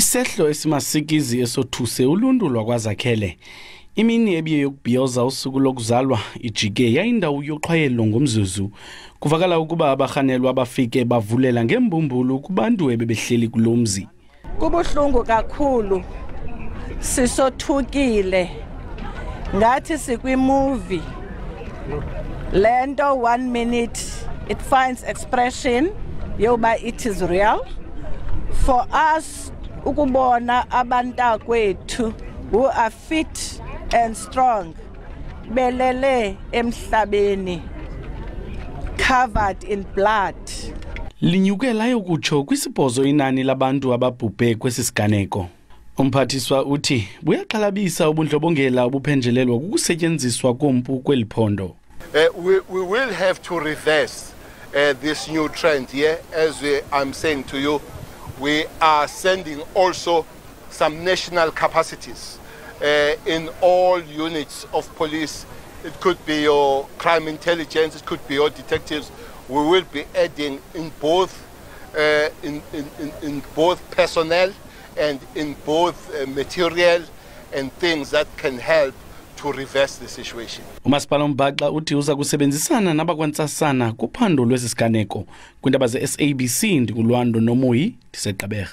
Isehlo esimasikizi esothuse uluntu lwakwaZakhele. Imini ebiye yokubhiyoza usuku lokuzalwa ijike yayindawo yoqhayelo ngomzuzu. Kuvakala ukuba abarhanelwa abafike bavulela ngembumbulu kubantu ebebehleli kulomzi. Kubuhlungu kakhulu. Sisothukile. Ngathi sikwi-movie. Lento 1 minute it finds expression yoba it is real. For us ukubona abantakwethu who are fit and strong belele emhlabeni covered in blood. Linyukela ukutsho kwisibhozo inani labantu ababhubhe kwesi sigameko. Umphathiswa uthi buyaxhalabisa ubundlobongela obuphenjelelwa kukusetyenziswa kompu kweliphondo. We will have to reverse this new trend here. As I'm saying to you, we are sending also some national capacities in all units of police. It could be your crime intelligence, it could be your detectives. We will be adding in both personnel and in both material and things that can help to reverse the situation. Umasipala uMbaxa uthi uza kusebenzisana nabakwantsasana kuphando lwesi sigameko kwindaba ze SABC ndingulwando nomuyi ndiseGqeberha.